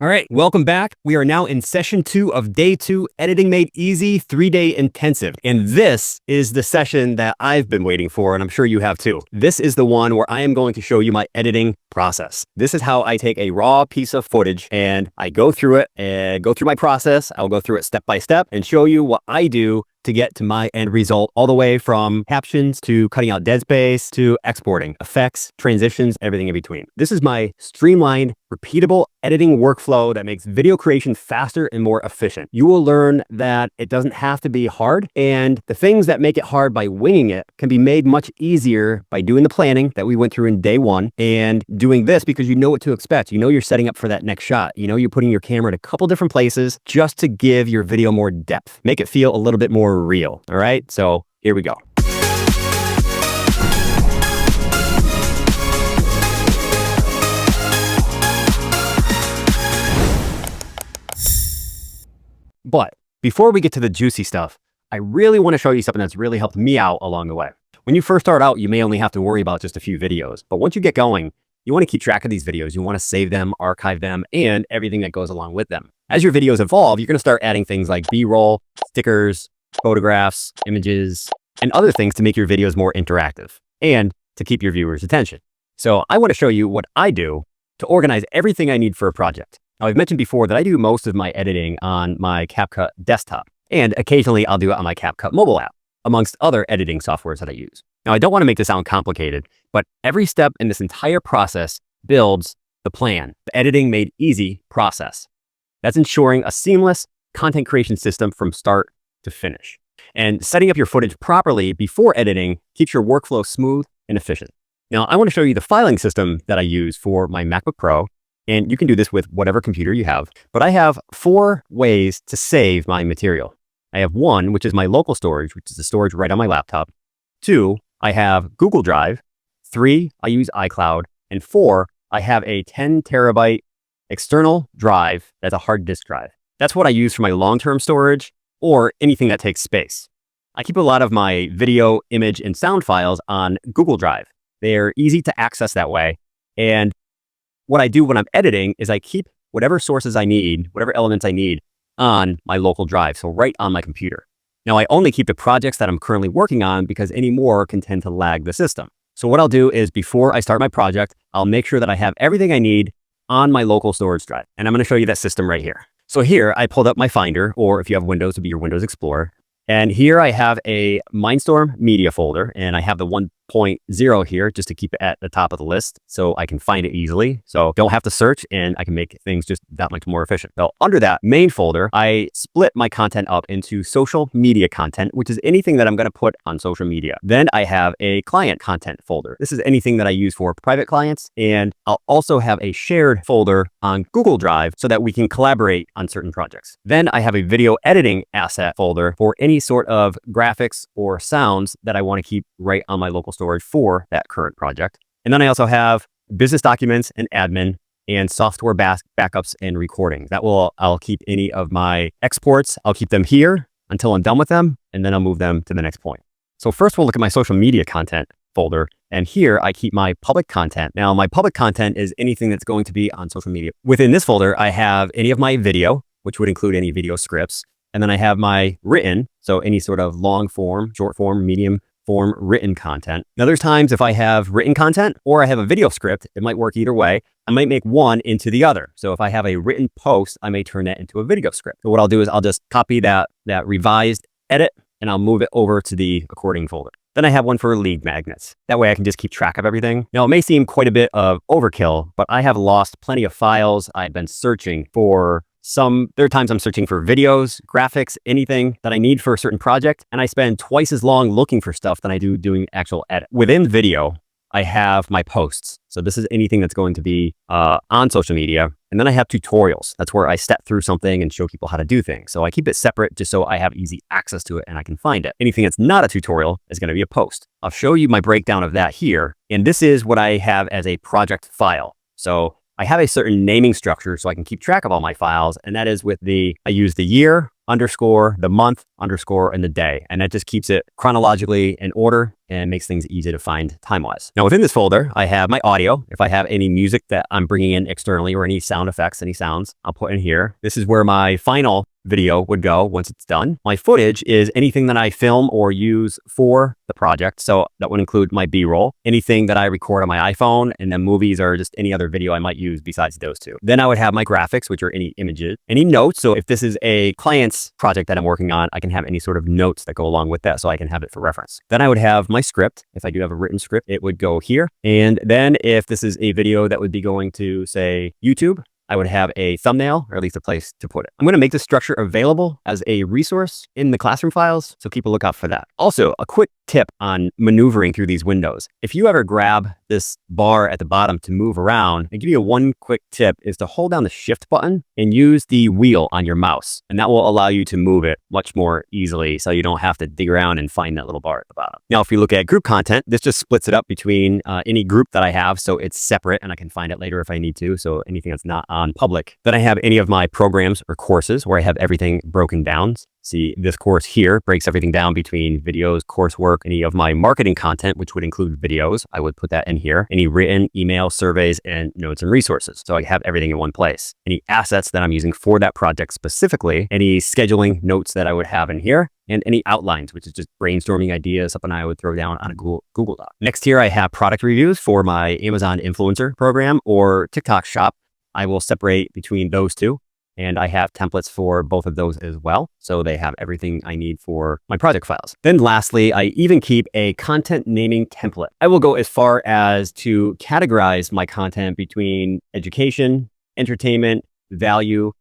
All right, welcome back. We are now in session 2 of day 2, Editing Made Easy 3-day intensive. And this is the session that I've been waiting for, and I'm sure you have too. This is the one where I am going to show you my editing process. This is how I take a raw piece of footage and I go through it and go through my process. I'll go through it step by step and show you what I do to get to my end result, all the way from captions to cutting out dead space to exporting, effects, transitions, everything in between. This is my streamlined, repeatable editing workflow that makes video creation faster and more efficient. You will learn that it doesn't have to be hard, and the things that make it hard by winging it can be made much easier by doing the planning that we went through in day 1 and doing this because you know what to expect. You know you're setting up for that next shot. You know you're putting your camera in a couple different places just to give your video more depth, make it feel a little bit more real. All right, so here we go. But before we get to the juicy stuff, I really want to show you something that's really helped me out along the way. When you first start out, you may only have to worry about just a few videos, but once you get going, you want to keep track of these videos. You want to save them, archive them, and everything that goes along with them. As your videos evolve, you're going to start adding things like B-roll, stickers, photographs, images, and other things to make your videos more interactive and to keep your viewers' attention. So I want to show you what I do to organize everything I need for a project. Now, I've mentioned before that I do most of my editing on my CapCut desktop, and occasionally I'll do it on my CapCut mobile app, amongst other editing softwares that I use. Now, I don't want to make this sound complicated, but every step in this entire process builds the plan, the Editing Made Easy process. That's ensuring a seamless content creation system from start to finish. And setting up your footage properly before editing keeps your workflow smooth and efficient. Now, I want to show you the filing system that I use for my MacBook Pro, and you can do this with whatever computer you have, but I have 4 ways to save my material. I have 1, which is my local storage, which is the storage right on my laptop. 2, I have Google Drive. 3, I use iCloud. And 4, I have a 10 terabyte external drive that's a hard disk drive. That's what I use for my long-term storage or anything that takes space. I keep a lot of my video, image, and sound files on Google Drive. They're easy to access that way. And what I do when I'm editing is I keep whatever sources I need, whatever elements I need on my local drive, so right on my computer. Now, I only keep the projects that I'm currently working on because any more can tend to lag the system. So what I'll do is before I start my project, I'll make sure that I have everything I need on my local storage drive. And I'm going to show you that system right here. So here I pulled up my Finder, or if you have Windows, it'd be your Windows Explorer. And here I have a Mindstorm media folder, and I have the 1.0 here just to keep it at the top of the list so I can find it easily. So don't have to search, and I can make things just that much more efficient. So under that main folder, I split my content up into social media content, which is anything that I'm going to put on social media. Then I have a client content folder. This is anything that I use for private clients. And I'll also have a shared folder on Google Drive so that we can collaborate on certain projects. Then I have a video editing asset folder for any sort of graphics or sounds that I want to keep right on my local storage for that current project. And then I also have business documents and admin and software backups and recordings. I'll keep any of my exports. I'll keep them here until I'm done with them, and then I'll move them to the next point. So first we'll look at my social media content folder, and here I keep my public content. Now, my public content is anything that's going to be on social media. Within this folder, I have any of my video, which would include any video scripts. And then I have my written, so any sort of long form, short form, medium form written content. Now, there's times if I have written content or I have a video script, it might work either way. I might make one into the other. So if I have a written post, I may turn that into a video script. So what I'll do is I'll just copy that revised edit and I'll move it over to the recording folder. Then I have one for lead magnets. That way I can just keep track of everything. Now, it may seem quite a bit of overkill, but I have lost plenty of files. I've been searching for there are times I'm searching for videos, graphics, anything that I need for a certain project, and I spend twice as long looking for stuff than I do doing actual edit. Within video, I have my posts. So this is anything that's going to be on social media. And then I have tutorials. That's where I step through something and show people how to do things. So I keep it separate just so I have easy access to it and I can find it. Anything that's not a tutorial is going to be a post. I'll show you my breakdown of that here. And this is what I have as a project file. So I have a certain naming structure so I can keep track of all my files. And that is I use the year, underscore, the month, underscore, and the day. And that just keeps it chronologically in order and makes things easy to find time-wise. Now within this folder, I have my audio. If I have any music that I'm bringing in externally or any sound effects, any sounds, I'll put in here. This is where my final video would go once it's done. My footage is anything that I film or use for the project. So that would include my B-roll, anything that I record on my iPhone, and then movies or just any other video I might use besides those two. Then I would have my graphics, which are any images, any notes. So if this is a client's project that I'm working on, I can have any sort of notes that go along with that so I can have it for reference. Then I would have my script. If I do have a written script, it would go here. And then if this is a video that would be going to, say, YouTube, I would have a thumbnail, or at least a place to put it. I'm going to make this structure available as a resource in the classroom files, so keep a lookout for that. Also, a quick tip on maneuvering through these windows. If you ever grab this bar at the bottom to move around, I'll give you one quick tip is to hold down the shift button and use the wheel on your mouse. And that will allow you to move it much more easily so you don't have to dig around and find that little bar at the bottom. Now, if you look at group content, this just splits it up between any group that I have. So it's separate and I can find it later if I need to. So anything that's not on public. Then I have any of my programs or courses where I have everything broken down. See, this course here breaks everything down between videos, coursework, any of my marketing content, which would include videos. I would put that in here. Any written, email, surveys, and notes and resources. So I have everything in one place. Any assets that I'm using for that project specifically, any scheduling notes that I would have in here, and any outlines, which is just brainstorming ideas, something I would throw down on a Google Doc. Next here, I have product reviews for my Amazon influencer program or TikTok shop. I will separate between those two. And I have templates for both of those as well. So they have everything I need for my project files. Then lastly, I even keep a content naming template. I will go as far as to categorize my content between education, entertainment, value,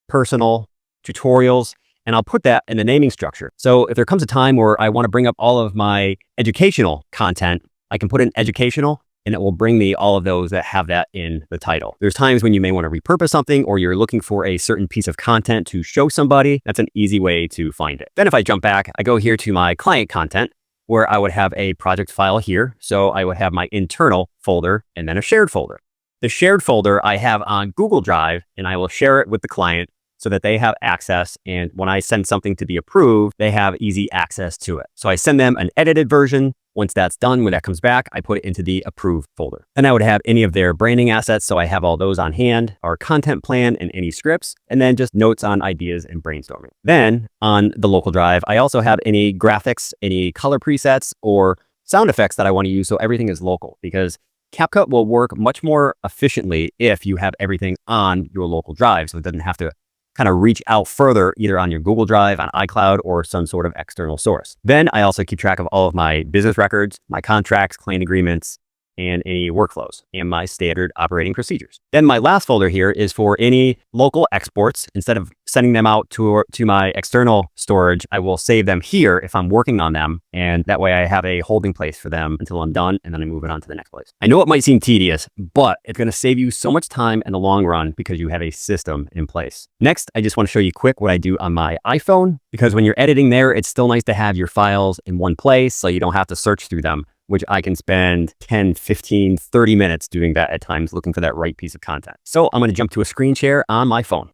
personal, tutorials, and I'll put that in the naming structure. So if there comes a time where I want to bring up all of my educational content, I can put in educational, and it will bring me all of those that have that in the title. There's times when you may want to repurpose something or you're looking for a certain piece of content to show somebody. That's an easy way to find it. Then if I jump back, I go here to my client content where I would have a project file here. So I would have my internal folder and then a shared folder. The shared folder I have on Google Drive and I will share it with the client so that they have access. And when I send something to be approved, they have easy access to it. So I send them an edited version. Once that's done, when that comes back, I put it into the approved folder. Then I would have any of their branding assets. So I have all those on hand, our content plan and any scripts, and then just notes on ideas and brainstorming. Then on the local drive, I also have any graphics, any color presets or sound effects that I want to use. So everything is local because CapCut will work much more efficiently if you have everything on your local drive. So it doesn't have to kind of reach out further either on your Google Drive, on iCloud, or some sort of external source. Then I also keep track of all of my business records, my contracts, client agreements, and any workflows and my standard operating procedures. Then my last folder here is for any local exports. Instead of sending them out to my external storage, I will save them here if I'm working on them. And that way I have a holding place for them until I'm done and then I move it on to the next place. I know it might seem tedious, but it's going to save you so much time in the long run because you have a system in place. Next, I just want to show you quick what I do on my iPhone, because when you're editing there, it's still nice to have your files in one place so you don't have to search through them, which I can spend 10, 15, 30 minutes doing that at times, looking for that right piece of content. So I'm going to jump to a screen share on my phone.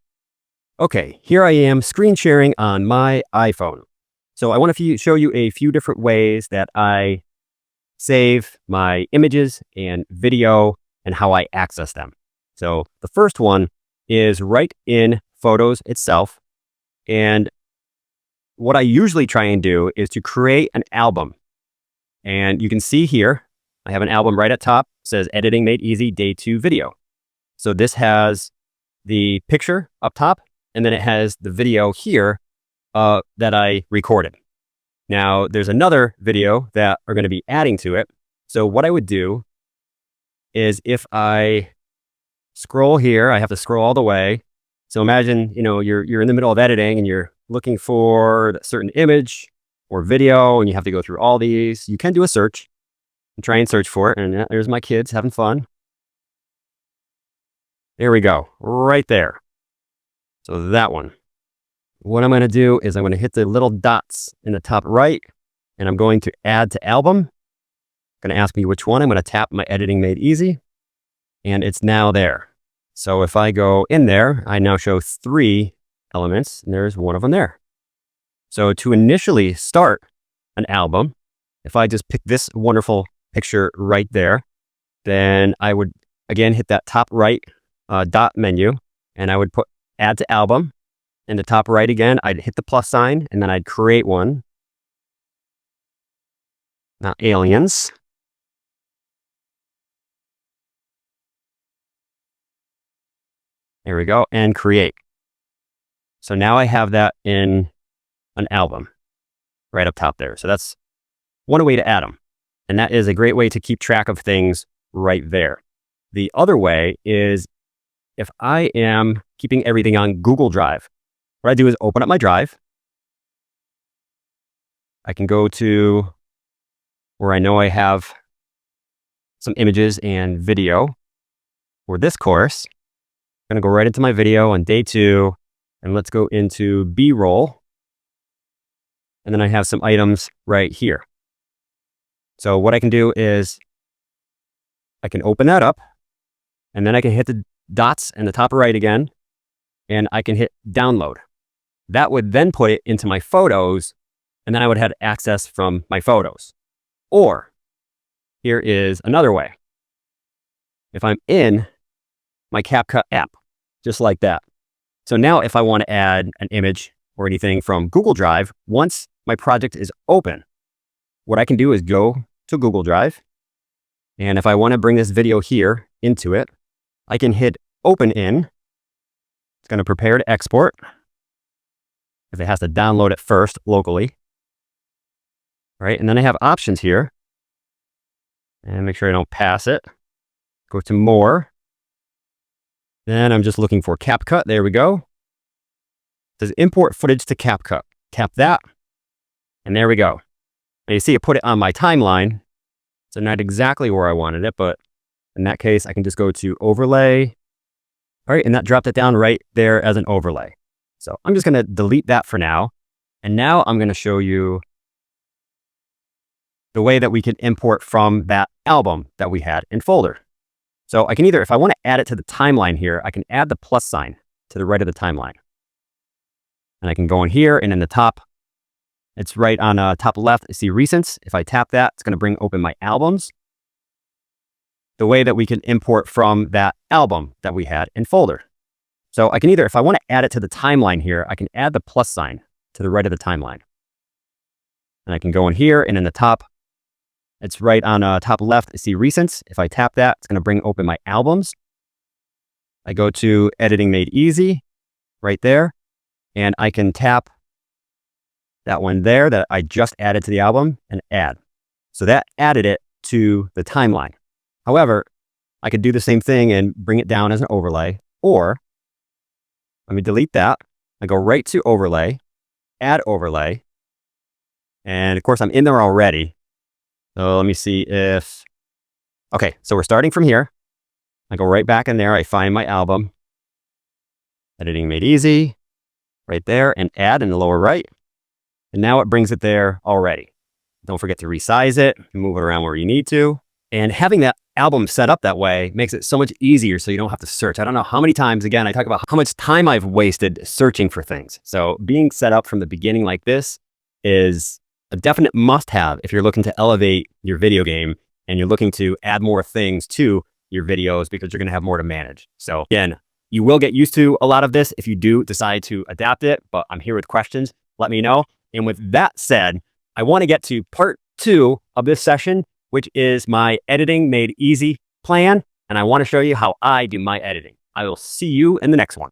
Okay, here I am screen sharing on my iPhone. So I want to show you a few different ways that I save my images and video and how I access them. So the first one is right in Photos itself. And what I usually try and do is to create an album. And you can see here, I have an album right at top. It says Editing Made Easy Day 2 Video. So this has the picture up top, and then it has the video here that I recorded. Now, there's another video that are going to be adding to it. So what I would do is if I scroll here, I have to scroll all the way. So imagine, you're in the middle of editing and you're looking for a certain image or video, and you have to go through all these. You can do a search and try and search for it. And there's my kids having fun. There we go, right there. So that one. What I'm going to do is I'm going to hit the little dots in the top right, and I'm going to add to album. Going to ask me which one. I'm going to tap my Editing Made Easy, and it's now there. So if I go in there, I now show 3 elements, and there's one of them there. So to initially start an album, if I just pick this wonderful picture right there, then I would again hit that top right dot menu, and I would put add to album. In the top right again, I'd hit the plus sign, and then I'd create one. Now aliens. There we go, and create. So now I have that in an album right up top there. So that's one way to add them. And that is a great way to keep track of things right there. The other way is if I am keeping everything on Google Drive, what I do is open up my drive. I can go to where I know I have some images and video for this course. I'm going to go right into my video on day 2, and let's go into B-roll. And then I have some items right here. So what I can do is I can open that up, and then I can hit the dots in the top right again, and I can hit download. That would then put it into my photos, and then I would have access from my photos. Or here is another way. If I'm in my CapCut app, just like that. So now if I want to add an image or anything from Google Drive, once my project is open, what I can do is go to Google Drive. And if I want to bring this video here into it, I can hit open in. It's going to prepare to export, because it has to download it first locally. All right, and then I have options here. And make sure I don't pass it. Go to more. Then I'm just looking for CapCut. There we go. It says import footage to CapCut. Tap that. And there we go. And you see it put it on my timeline. So not exactly where I wanted it, but in that case, I can just go to overlay. All right, and that dropped it down right there as an overlay. So I'm just going to delete that for now. And now I'm going to show you the way that we can import from that album that we had in folder. So I can either, if I want to add it to the timeline here, I can add the plus sign to the right of the timeline. And I can go in here, and in the top, it's right on top left, I see recents. If I tap that, it's going to bring open my albums. The way that we can import from that album that we had in folder. So I can either, if I want to add it to the timeline here, I can add the plus sign to the right of the timeline. And I can go in here, and in the top, it's right on top left, I see recents. If I tap that, it's going to bring open my albums. I go to editing made easy right there, and I can tap that one there that I just added to the album and add. So that added it to the timeline. However, I could do the same thing and bring it down as an overlay, or let me delete that. I go right to overlay, add overlay. And of course I'm in there already. So let me see if, okay, so we're starting from here. I go right back in there. I find my album, editing made easy, right there, and add in the lower right. And now it brings it there already. Don't forget to resize it, move it around where you need to. And having that album set up that way makes it so much easier so you don't have to search. I don't know how many times, again, I talk about how much time I've wasted searching for things. So being set up from the beginning like this is a definite must-have if you're looking to elevate your video game and you're looking to add more things to your videos because you're going to have more to manage. So again, you will get used to a lot of this if you do decide to adapt it, but I'm here with questions. Let me know. And with that said, I want to get to part 2 of this session, which is my editing made easy plan. And I want to show you how I do my editing. I will see you in the next one.